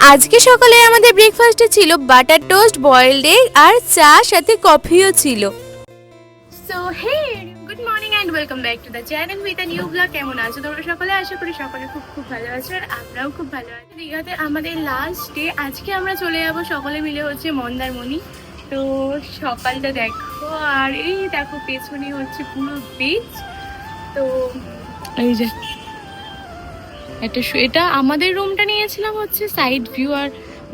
আজকে সকালে আমাদের ব্রেকফাস্টে ছিল বাটার টোস্ট, বয়েলড এগ আর চা, সাথে কফিও ছিল। So hey, good morning and welcome back to the channel with a new blog. কেমন আছো তোমরা সকলে? আশা করি সকলে খুব খুব ভালো আছো, আর আমরাও খুব ভালো আছি। দীঘাতে আমাদের লাস্ট ডে। আজকে আমরা চলে যাবো সকলে মিলে হচ্ছে মন্দারমণি। তো সকালটা দেখো, আর এই দেখো পেছনে হচ্ছে পুরো বিচ। তো এই যে এটা আমাদের রুমটা নিয়েছিলাম হচ্ছে সাইড ভিউ, আর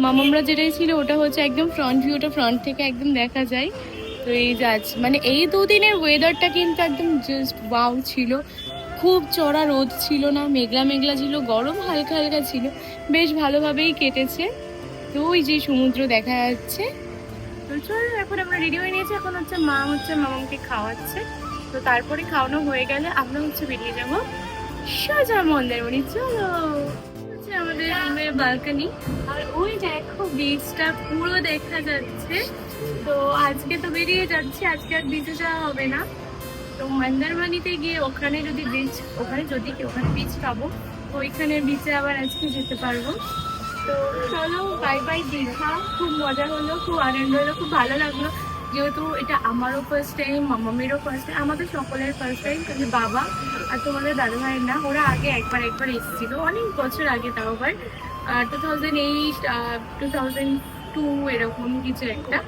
মামামরা যেটাই ছিল ওটা হচ্ছে একদম ফ্রন্ট ভিউটা, ফ্রন্ট থেকে একদম দেখা যায়। তো এই যে মানে এই দুদিনের ওয়েদারটা কিন্তু একদম জাস্ট ওয়াও ছিল। খুব চড়া রোদ ছিল না, মেঘলা মেঘলা ছিল, গরম হালকা হালকা ছিল, বেশ ভালোভাবেই কেটেছে। তো ওই যে সমুদ্র দেখা যাচ্ছে। তো চলো, এখন আমরা রেডি হয়ে নিয়েছি। এখন হচ্ছে মামামকে খাওয়াচ্ছে। তো তারপরে খাওয়ানো হয়ে গেলে আমরা হচ্ছে বেরিয়ে যাবো সোজা মন্দারমণি। চলো, হচ্ছে আমাদের রুমের বালকনি, আর ওই দেখো বিচটা পুরো দেখা যাচ্ছে। তো আজকে তো বেরিয়ে যাচ্ছি, আজকে আর বিচে যাওয়া হবে না। তো মন্দারমণিতে গিয়ে ওখানে যদি বিচ পাবো, তো ওইখানের বিচে আবার আজকে যেতে পারবো। তো চলো, বাই বাই দীঘা। খুব মজা হলো, খুব আনন্দ হলো, খুব ভালো লাগলো। যেহেতু এটা আমারও ফার্স্ট টাইম, মামামেরও ফার্স্ট টাইম, আমাদের সকলের ফার্স্ট টাইম। কিন্তু বাবা আর তোমাদের দাদা ভাইয়ের না, ওরা আগে একবার এসেছিল অনেক বছর আগে, তাও আবার 2008 2002 এরকম কিছু একটা।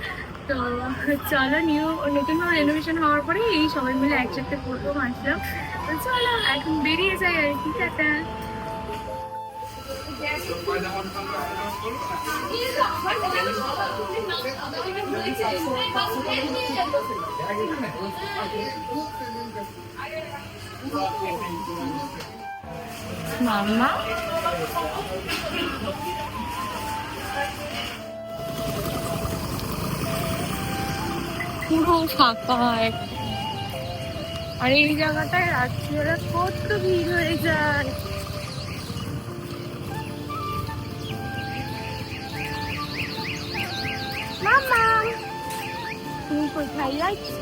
তো চলো, নতুনভাবে রেনোভেশন হওয়ার পরে এই সবাই মিলে একসাথে প্রথম আসলাম। তো চলো এখন বেরিয়ে যাই আর কি। টাটা। মামা পুরো ফাঁকা, আর এই জায়গাটায় রাত্রিবেলা কত ভিড় হয়ে যায়। মামা, তুমি কোথায় যাচ্ছ?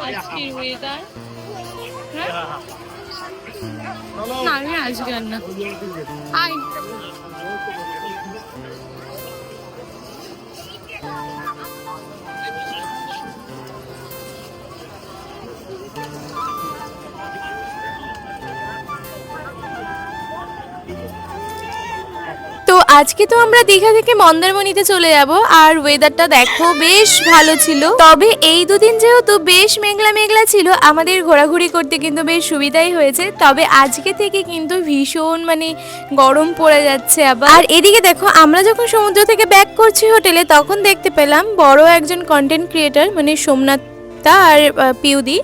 আজকের ওয়েদার, না আমি আজকে আর না। আয়, তো আজকে তো আমরা দীঘা থেকে মন্দারমণিতে চলে যাব, আর ওয়েদারটা দেখো বেশ ভালো ছিল। তবে এই দুদিন যেহেতু বেশ মেঘলা মেঘলা ছিল, আমাদের ঘোরাঘুরি করতে কিন্তু বেশ সুবিধাই হয়েছে। তবে আজকে থেকে কিন্তু ভীষণ গরম পড়ে যাচ্ছে আবার। আর এদিকে দেখো, আমরা যখন সমুদ্র থেকে ব্যাক করছি হোটেলে, তখন দেখতে পেলাম বড় একজন কন্টেন্ট ক্রিয়েটার, সোমনাথ আর পিউদি,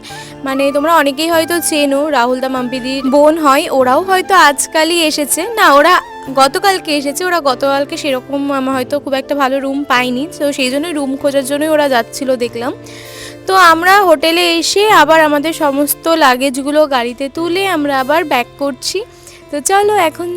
তোমরা অনেকেই হয়তো চেনো, রাহুল দা মাম্পিদির বোন হয়। ওরাও হয়তো আজকালই এসেছে, না ওরা গতকালকে এসেছে। ওরা গতকালকে সেরকম হয়তো খুব একটা ভালো রুম পায়নি, তো সেই জন্য রুম খোঁজার জন্যই ওরা যাচ্ছিল দেখলাম। তো আমরা হোটেলে এসে আবার আমাদের সমস্ত লাগেজগুলো গাড়িতে তুলে আমরা আবার ব্যাক করছি। তো চলো এখন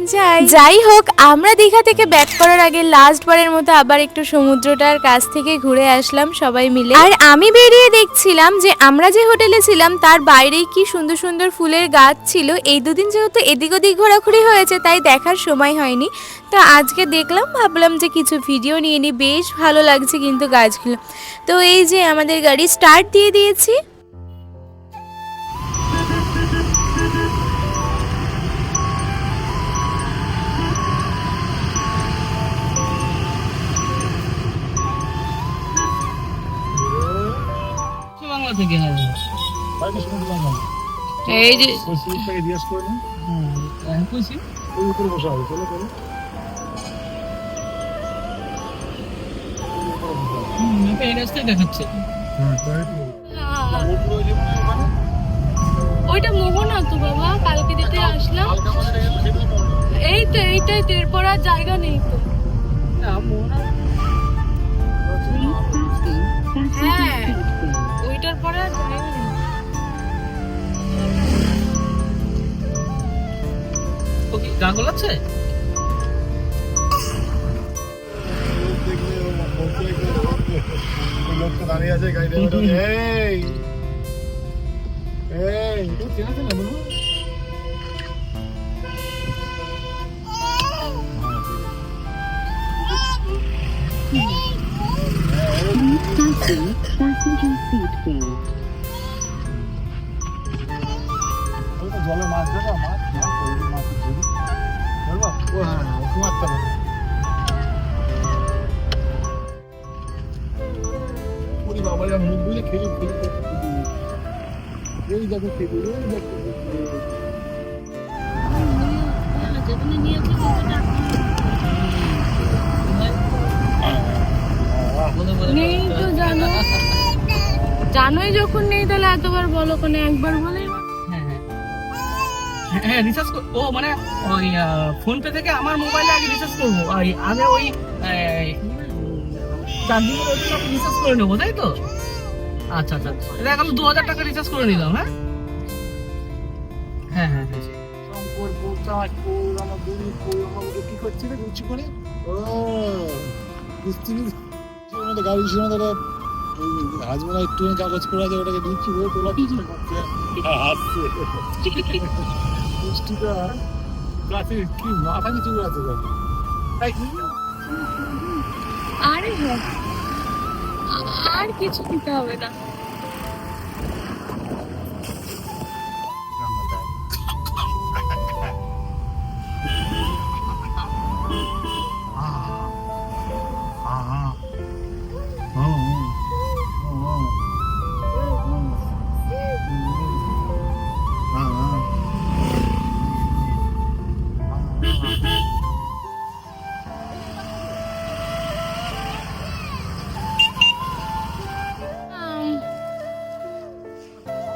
যাই হোক, আমরা দীঘা থেকে ব্যাক করার আগে লাস্ট বারের মতো আবার একটু সমুদ্রটার কাছ থেকে ঘুরে আসলাম সবাই মিলে। আর আমি বেরিয়ে দেখছিলাম যে আমরা যে হোটেলে ছিলাম তার বাইরেই কি সুন্দর সুন্দর ফুলের গাছ ছিল। এই দুদিন যেহেতু এদিক ওদিক ঘোরাঘুরি হয়েছে, তাই দেখার সময় হয়নি। তো আজকে দেখলাম, ভাবলাম যে কিছু ভিডিও নিয়ে নিই, বেশ ভালো লাগছে কিন্তু গাছগুলো। তো এই যে আমাদের গাড়ি স্টার্ট দিয়ে দিয়েছি। থেকে এই যে দেখাচ্ছে ওইটা মোহনা তো বাবা, কালকে দিতে আসলাম। এই তো এইটাই, এরপর আর জায়গা নেই তো। হ্যাঁ, ওইটার পরে আর জায়গা নেই। গাঙ্গল আছে। লোকটা দাঁড়িয়ে আছে গাড়ি ড্রাইভার এই এই তুই চেনা চেনা বলবো জলে মাছ দেবো মাছ মাছ বলবো ও হ্যাঁ মারতে পারবো বাবা মুখ বুঝে খেলি খেলি এই দেখো খেলি এই দেখো নেই তো জানোই যখন নেই তাহলে এতবার বলো কোনে একবার বলে হ্যাঁ রিচার্জ ও মানে ওই ফোন পে থেকে আমার মোবাইলে আগে রিচার্জ করবো আগে ওই চার্জিং রিচার্জ করে নেবো তাই তো আচ্ছা আচ্ছা দেখ আমি 2000 টাকা রিচার্জ করে নিলাম হ্যাঁ হ্যাঁ হ্যাঁ শঙ্কর চাঁদপুর আমার বুড়ি আমার কি করছে রে রুচি করে ও মধ্যে গাড়ি ছিল মধ্যে হাজবেন্ড একটু কাগজ করে আছে ওটাকে দিচ্ছি ও তোলা চেষ্টা করছে হাসছে মিষ্টিটা ক্লাসে কি মাথা নিচু আছে তাই কি আরে আর কিছু দিতে হবে না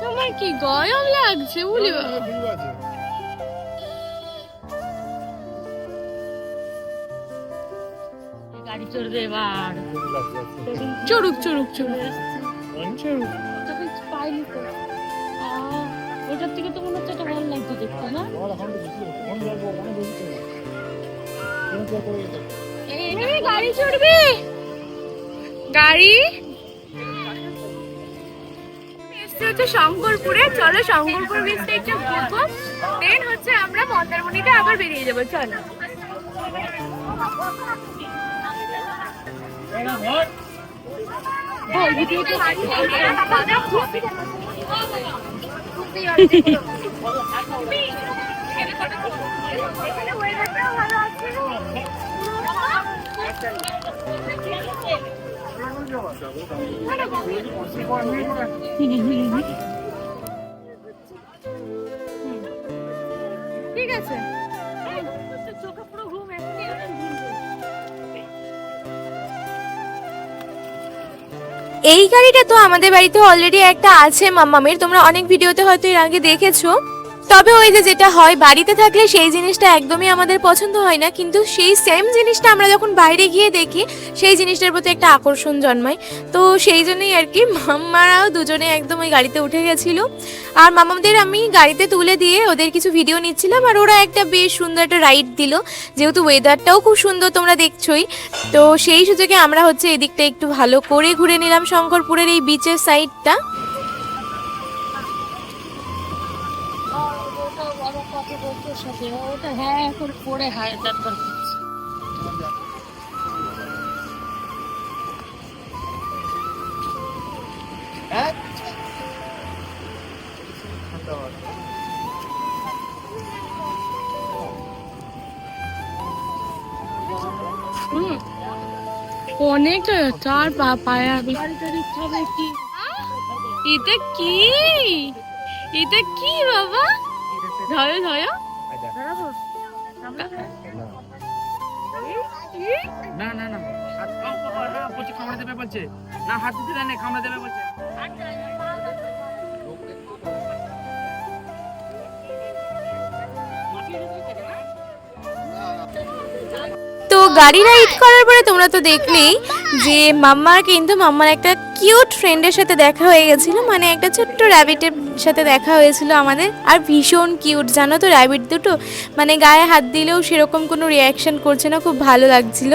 তোমার কি গরম লাগছে বলি গাড়ি চড়বে এবার চড়ুক চড়ুক চড়ুক চড়ুক পাইনি তো ওটার থেকে তো মনে হচ্ছে এটা ভালো লাগছে দেখতে না গাড়ি চড়বে গাড়ি হচ্ছে শঙ্করপুরে চলো শঙ্করপুর বিচটা একটু ঘুরবো দেন হচ্ছে আমরা মন্দারমণিতে আবার বেরিয়ে যাবো চলো ঠিক আছে চোখে পুরো ঘুম এখনই এই গাড়িটা তো আমাদের বাড়িতে অলরেডি একটা আছে মাম্মামের, তোমরা অনেক ভিডিওতে হয়তো এর আগে দেখেছো। তবে ওই যে যেটা হয় বাড়িতে থাকলে সেই জিনিসটা একদমই আমাদের পছন্দ হয় না, কিন্তু সেই সেম জিনিসটা আমরা যখন বাইরে গিয়ে দেখি সেই জিনিসটার প্রতি একটা আকর্ষণ জন্মায়। তো সেই জন্যই আর কি মাম্মারাও দুজনে একদম ওই গাড়িতে উঠে গেছিলো, আর মামাদের আমি গাড়িতে তুলে দিয়ে ওদের কিছু ভিডিও নিচ্ছিলাম, আর ওরা একটা বেশ সুন্দর একটা রাইড দিল, যেহেতু ওয়েদারটাও খুব সুন্দর তোমরা দেখছোই। তো সেই সুযোগে আমরা হচ্ছে এদিকটা একটু ভালো করে ঘুরে নিলাম শঙ্করপুরের এই বিচের সাইডটা। ওটা হ্যাঁ এখন পরে হায় ডাক্তার অনেকটা চার পায়া হবে কি এটা কি এটা কি বাবা ধরো ধরো না না না হাত বলছে কামড়ে দেবে বলছে, না হাত দিতে দেয় না কামড়ে দেবে বলছে। তো গাড়ি রাইড করার পরে তোমরা তো দেখলেই যে মাম্মার একটা কিউট ফ্রেন্ডের সাথে দেখা হয়ে গেছিল, মানে একটা ছোট্ট র্যাবিটের সাথে দেখা হয়েছিল আমাদের। আর ভীষণ কিউট জানো তো র্যাবিট দুটো, মানে গায়ে হাত দিলেও সেরকম কোনো রিয়াকশন করছে না, খুব ভালো লাগছিল।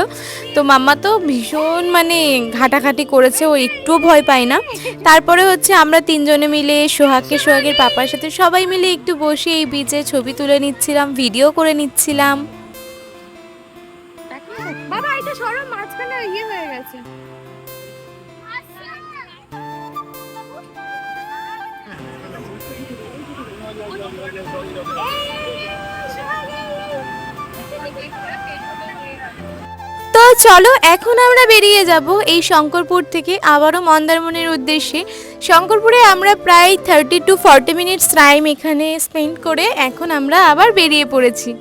তো মাম্মা তো ভীষণ মানে ঘাটাঘাটি করেছে, ও একটুও ভয় পায় না। তারপরে হচ্ছে আমরা তিনজনে মিলে সোহাগের পাপার সাথে সবাই মিলে একটু বসে এই বিচে ছবি তুলে নিচ্ছিলাম, ভিডিও করে নিচ্ছিলাম। বাবা এটা সরো, মাঝখানে ইয়ে হয়ে গেছে। তো চলো এখন আমরা বেরিয়ে যাব এই শঙ্করপুর থেকে আবারও মন্দারমনির উদ্দেশ্যে। শঙ্করপুরে আমরা প্রায় 30 to 40 মিনিটস টাইম এখানে স্পেন্ড করে এখন আমরা আবার বেরিয়ে পড়েছি।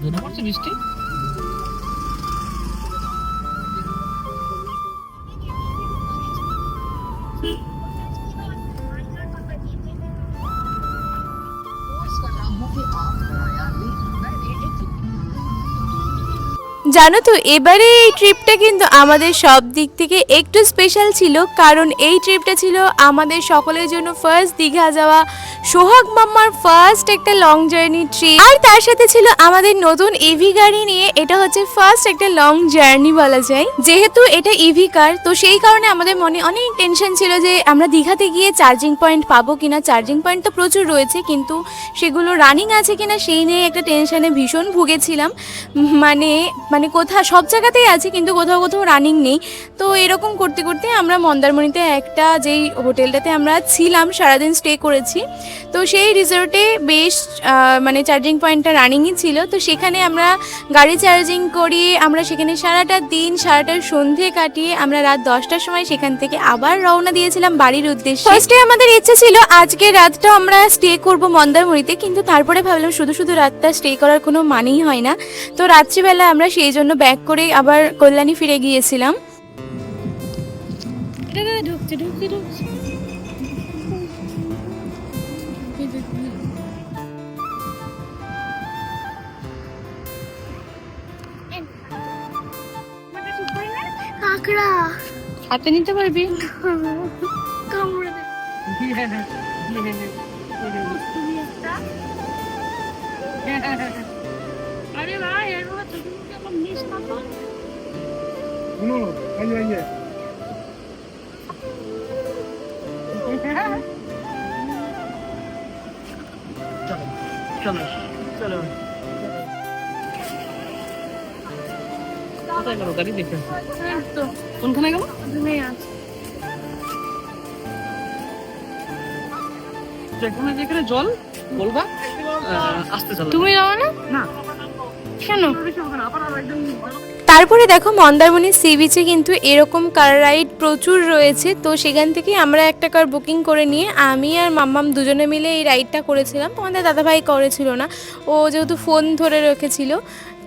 ধরে পড়ছে বৃষ্টি। জানো তো এবারে এই ট্রিপটা কিন্তু আমাদের সব দিক থেকে একটু স্পেশাল ছিল, কারণ এই ট্রিপটা ছিল আমাদের সকলের জন্য ফার্স্ট দীঘা যাওয়া, সোহাগ মাম্মার ফার্স্ট একটা লং জার্নি ট্রিপ, আর তার সাথে ছিল আমাদের নতুন ইভি গাড়ি নিয়ে। এটা হচ্ছে ফার্স্ট একটা লং জার্নি বলা যায়, যেহেতু এটা ইভি কার, তো সেই কারণে আমাদের মনে অনেক টেনশন ছিল যে আমরা দীঘাতে গিয়ে চার্জিং পয়েন্ট পাবো কিনা। চার্জিং পয়েন্ট তো প্রচুর রয়েছে, কিন্তু সেগুলো রানিং আছে কিনা সেই নিয়ে একটা টেনশনে ভীষণ ভুগেছিলাম। মানে কোথাও সব জায়গাতেই আছে কিন্তু কোথাও কোথাও রানিং নেই। তো এরকম করতে করতে আমরা মন্দারমণিতে একটা যেই হোটেলটাতে আমরা ছিলাম সারাদিন স্টে করেছি, তো সেই রিসোর্টে বেশ মানে চার্জিং পয়েন্টটা রানিংই ছিল। তো সেখানে আমরা গাড়ি চার্জিং করিয়ে আমরা সেখানে সারাটা সন্ধে কাটিয়ে আমরা রাত 10টার সময় সেখান থেকে আবার রওনা দিয়েছিলাম বাড়ির উদ্দেশ্যে। ফার্স্টে আমাদের ইচ্ছে ছিল আজকে রাতটা আমরা স্টে করব মন্দারমণিতে, কিন্তু তারপরে ভাবলাম শুধু শুধু রাতটা স্টে করার কোনো মানেই হয় না। তো রাত্রিবেলা আমরা সেই জন্য ব্যাক করে আবার কল্যাণী ফিরে গিয়েছিলাম। ঢুকছে ঢুকছে ঢুকছে। কাকড়া হাতে নিতে পারবি? কামড়ে দে। আরে ভাই এর মধ্যে তুমি কেমন মিস করো? শুনো আইয়ে চলো চলো কোথায় গেল গাড়ি? দেখে তো কোনখানে গেল? তুমি আছো যেখানে যেখানে জল বলবা আসতে চলো। তুমি যাও না? না কেন? তারপরে দেখো মন্দারমণি সি বিচে কিন্তু এরকম কার রাইড প্রচুর রয়েছে। তো সেখান থেকে আমরা একটা কার বুকিং করে নিয়ে আমি আর মাম্মাম দুজনে মিলে এই রাইডটা করেছিলাম। তোমাদের দাদাভাই করেছিল না, ও যেহেতু ফোন ধরে রেখেছিল,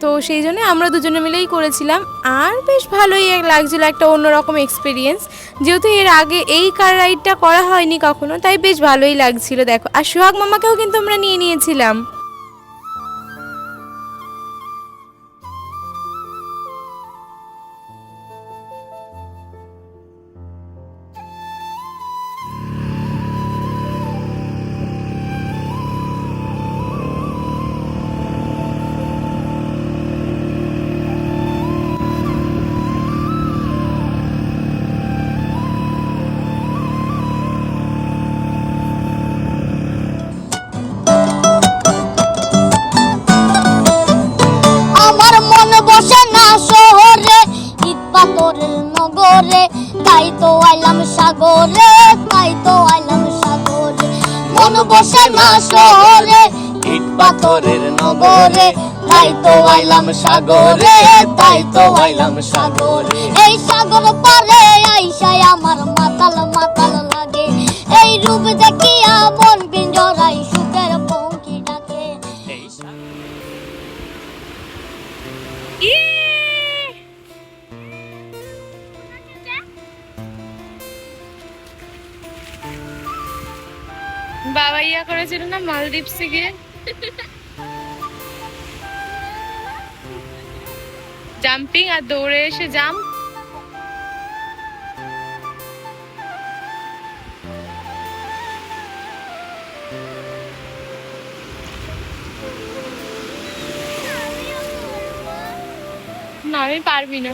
তো সেই জন্য আমরা দুজনে মিলেই করেছিলাম। আর বেশ ভালোই লাগছিল, একটা অন্যরকম এক্সপিরিয়েন্স, যেহেতু এর আগে এই কার রাইডটা করা হয়নি কখনো, তাই বেশ ভালোই লাগছিল। দেখো আর সোহাগ মামাকেও কিন্তু আমরা নিয়ে নিয়েছিলাম। তাই তো আইলাম সাগরে, তাই তো আইলাম সাগরে, মন বসে না শহরে, ইট পাথরের নগরে, তাই তো আইলাম সাগরে, তাই তো আইলাম সাগরে। এই সাগর পারে আইসায় আমার মাতাল মাতাল লাগে, এই রূপ দেখিয়া মন পিঞ্জরাই সুখের পঙ্কি ডাকে। বাবা ইয়া করেছিল না মালদ্বীপসে গিয়ে, জাম্পিং আর দৌড়ে এসে জাম্প। না আমি পারবি না।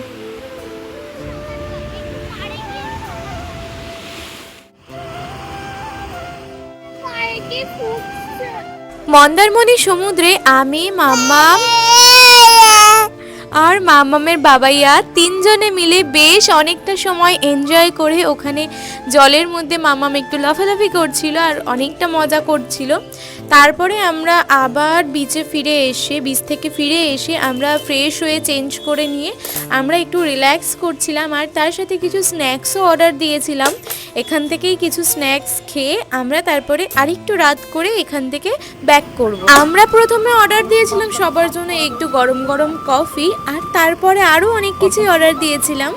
মন্দারমণি সমুদ্রে আমি, মাম্মাম আর মাম্মামের বাবাইয়া তিনজনে মিলে বেশ অনেকটা সময় এনজয় করে ওখানে জলের মধ্যে মাম্মাম একটু লাফালাফি করছিল আর অনেকটা মজা করছিল। তারপরে আমরা আবার বিচে বিচ থেকে ফিরে এসে আমরা ফ্রেশ হয়ে চেঞ্জ করে নিয়ে আমরা একটু রিল্যাক্স করছিলাম আর তার সাথে কিছু স্ন্যাক্সও অর্ডার দিয়েছিলাম। এখান থেকেই কিছু স্ন্যাক্স খেয়ে আমরা তারপরে আরেকটু রাত করে এখান থেকে ব্যাক করব। আমরা প্রথমে অর্ডার দিয়েছিলাম সবার জন্য একটু গরম গরম কফি আর তারপরে আরও অনেক কিছুই অর্ডার দিয়েছিলাম।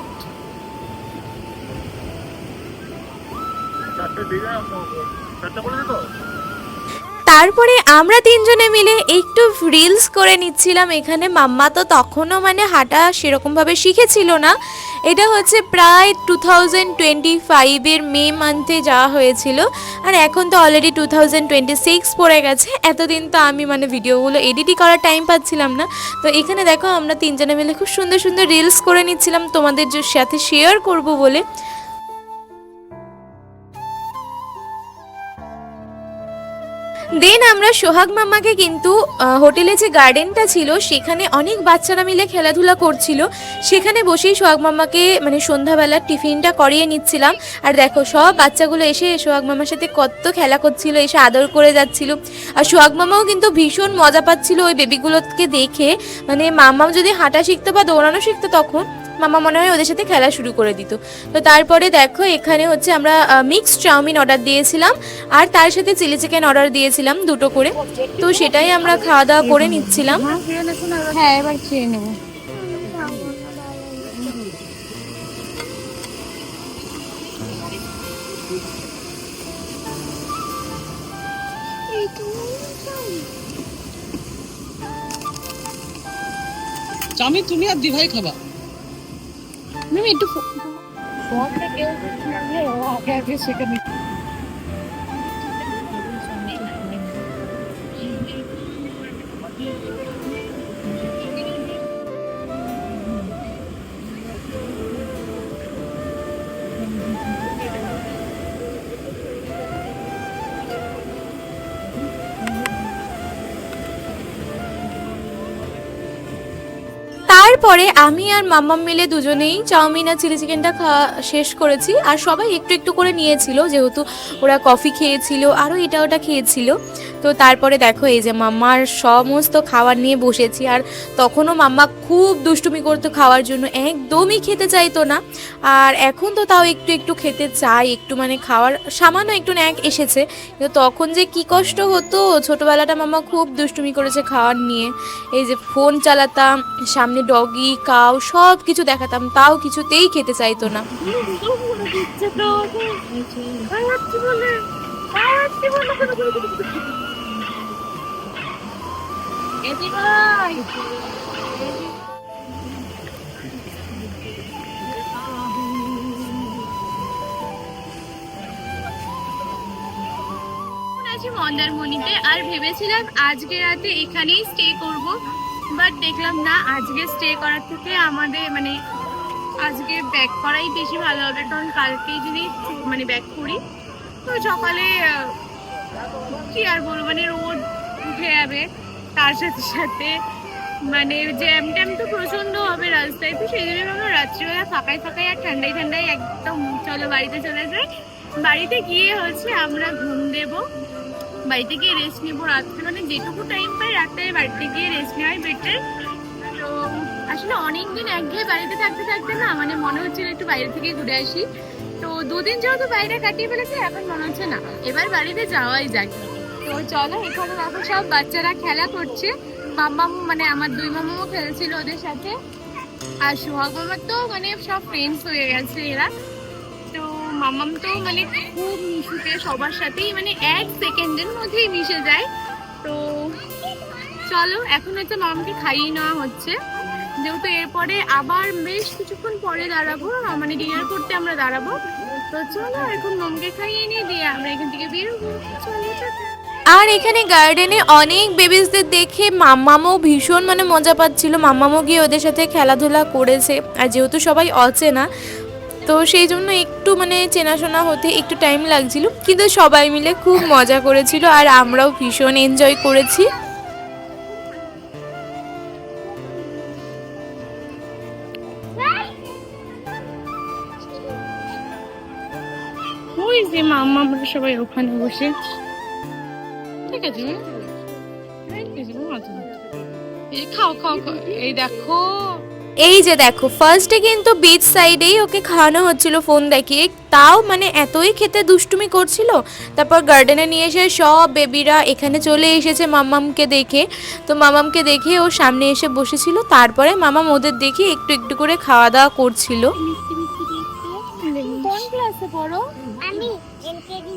তারপরে আমরা তিনজনে মিলে একটু রিলস করে নিচ্ছিলাম। এখানে মাম্মা তো তখনও মানে হাঁটা সেরকমভাবে শিখেছিল না। এটা হচ্ছে প্রায় 2025-এর মে মান্থে যাওয়া হয়েছিল আর এখন তো অলরেডি 2026 পড়ে গেছে। এতদিন তো আমি মানে ভিডিওগুলো এডিটই করার টাইম পাচ্ছিলাম না। তো এখানে দেখো আমরা তিনজনে মিলে খুব সুন্দর সুন্দর রিলস করে নিচ্ছিলাম তোমাদের সাথে শেয়ার করব বলে। দেন আমরা সোহাগ মামাকে কিন্তু হোটেলে যে গার্ডেনটা ছিল সেখানে অনেক বাচ্চারা মিলে খেলাধুলা করছিল, সেখানে বসেই সোহাগ মামাকে মানে সন্ধ্যাবেলার টিফিনটা করিয়ে নিচ্ছিলাম। আর দেখো সব বাচ্চাগুলো এসে সোহাগ মামার সাথে কত খেলা করছিল, এসে আদর করে যাচ্ছিল। আর সোহাগ মামাও কিন্তু ভীষণ মজা পাচ্ছিল ওই বেবিগুলোকে দেখে। মানে মামাও যদি হাঁটা শিখতো বা দৌড়ানো শিখতো তখন মামা মনে হয় ওদের সাথে খেলা শুরু করে দিত। তো তারপরে দেখো এখানে হচ্ছে আমরা মিক্সড চাউমিন অর্ডার দিয়েছিলাম আর তার সাথে চিলি চিকেন অর্ডার দিয়েছিলাম 2টো করে। তো সেটাই আমরা খাওয়া দাওয়া করে নিচ্ছিলাম। হ্যাঁ এবার খেয়ে নেবো। চাউমিন তুমি আর দিভাই খাবা? আমি একটু ফোন থেকে আগে আগে সেখানে তারপরে আমি আর মাম্মাম মিলে দুজনেই চাউমিন আর চিলি চিকেনটা খাওয়া শেষ করেছি আর সবাই একটু একটু করে নিয়েছিল, যেহেতু ওরা কফি খেয়েছিল আরও এটা ওটা খেয়েছিল। তো তারপরে দেখো এই যে মাম্মার সমস্ত খাবার নিয়ে বসেছি আর তখনও মাম্মা খুব দুষ্টুমি করতো খাওয়ার জন্য, একদমই খেতে চাইতো না। আর এখন তো তাও একটু একটু খেতে চাই, একটু মানে খাওয়ার সামান্য একটু ন্যাক এসেছে। কিন্তু তখন যে কি কষ্ট হতো, ছোটোবেলাটা মাম্মা খুব দুষ্টুমি করেছে খাওয়ার নিয়ে। এই যে ফোন চালাতাম, সামনে ডগি কাউ সব কিছু দেখাতাম, তাও কিছুতেই খেতে চাইতো না। মন্দারমণিতে আর ভেবেছিলাম আজকে রাতে এখানেই স্টে করব, বাট দেখলাম না, আজকে স্টে করার থেকে আমাদের মানে আজকে ব্যাক করাই বেশি ভালো হবে, কারণ কালকেই যদি মানে ব্যাক করি তো সকালে কি আর বলবো মানে রোদ উঠে যাবে, তার সাথে সাথে মানে জ্যাম ট্যাম তো প্রচন্ড হবে রাস্তায়। তো সেই জন্য আমরা রাত্রিবেলা ফাঁকায় ফাঁকায় আর ঠান্ডায় ঠান্ডায় একদম চলো বাড়িতে চলে যাই। বাড়িতে গিয়ে হচ্ছে আমরা ঘুম দেব, বাড়িতে গিয়ে রেস্ট নেবো রাত্রে, মানে যেটুকু টাইম পাই রাত্রে বাড়িতে গিয়ে রেস্ট নেওয়াই বেটার। তো আসলে অনেকদিন একঘেয়ে বাড়িতে থাকতে থাকতে না মানে মনে হচ্ছিল একটু বাইরে থেকে ঘুরে আসি। তো দুদিন যেহেতু বাইরে কাটিয়ে ফেলেছে এখন মনে হচ্ছে না এবার বাড়িতে যাওয়াই যায়। তো চলো, এখানে দেখো সব বাচ্চারা খেলা করছে। মাম্মাম মানে আমার দুই মামাও খেলছিল ওদের সাথে, আর সোহাগ মামার তো মানে সব ফ্রেন্ডস হয়ে গেছে এরা। তো মামাম তো মানে খুব মিশুকে সবার সাথেই মানে 1 সেকেন্ডের মধ্যেই মিশে যায়। তো চলো এখন হচ্ছে মামাকে খাইয়ে নেওয়া হচ্ছে, যেহেতু এরপরে আবার বেশ কিছুক্ষণ পরে দাঁড়াবো, মানে ডিনার করতে আমরা দাঁড়াবো। তো চলো এখন মামাকে খাইয়ে নিয়ে দিয়ে আমরা এখান থেকে বেরোবো। চলো টাটা। আর এখানে গার্ডেনে অনেক বেবিসদের দেখে মাম্মামও ভীষণ মানে মজা পাচ্ছিল। মাম্মামও গিয়ে ওদের সাথে খেলাধুলা করেছে, আর যেহেতু সবাই অচেনা তো সেই জন্য একটু মানে চেনাশোনা হতে একটু টাইম লাগছিল, কিন্তু সবাই মিলে খুব মজা করেছিল আর আমরাও ভীষণ এনজয় করেছি। ওই যে মাম্মা আমরা সবাই ওখানে বসে, ঠিক আছে এই খাও খাও খাও। এই দেখো এই যে দেখো ফার্স্টে কিন্তু বিচ সাইডেই ওকে খাওয়ানো হচ্ছিল ফোন দেখিয়ে, তাও মানে এতই খেতে দুষ্টুমি করছিল। তারপর গার্ডেনে নিয়ে এসে সব বেবিরা এখানে চলে এসেছে মামামকে দেখে। তো মামামকে দেখে ও সামনে এসে বসেছিল, তারপরে মামাম ওদের দেখে একটু একটু করে খাওয়া দাওয়া করছিল। কোন ক্লাসে পড়ো? আমি এলকেজি।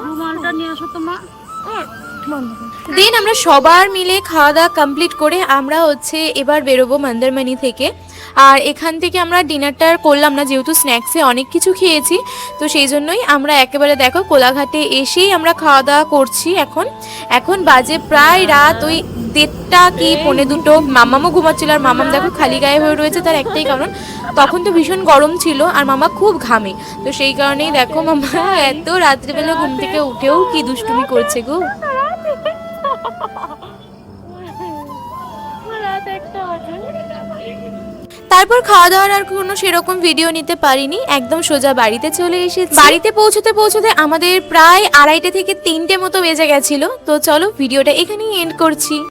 রুমালটা নিয়ে আসো তোমার। দেন আমরা সবার মিলে খাওয়া দাওয়া কমপ্লিট করে আমরা হচ্ছে এবার বেরোবো মন্দারমণি থেকে। আর এখান থেকে আমরা ডিনারটা করলাম না, যেহেতু স্ন্যাক্সে অনেক কিছু খেয়েছি, তো সেই জন্যই আমরা একেবারে দেখো কোলাঘাটে এসেই আমরা খাওয়া দাওয়া করছি। এখন বাজে প্রায় রাত ওই 1:30 কি 1:45। মামামও ঘুমাচ্ছিল, আর মামাম দেখো খালি গায়ে হয়ে রয়েছে, তার একটাই কারণ তখন তো ভীষণ গরম ছিল আর মামা খুব ঘামে। তো সেই কারণেই দেখো মামা এত রাত্রিবেলা ঘুম থেকে উঠেও কি দুষ্টুমি করছে গো। তারপর খাওয়া দাওয়ার আর কোনো সেরকম ভিডিও নিতে পারিনি, একদম সোজা বাড়িতে চলে এসেছি। বাড়িতে পৌঁছতে আমাদের প্রায় 2:30 থেকে 3টে মতো বেজে গেছিল। তো চলো ভিডিওটা এখানেই এন্ড করছি।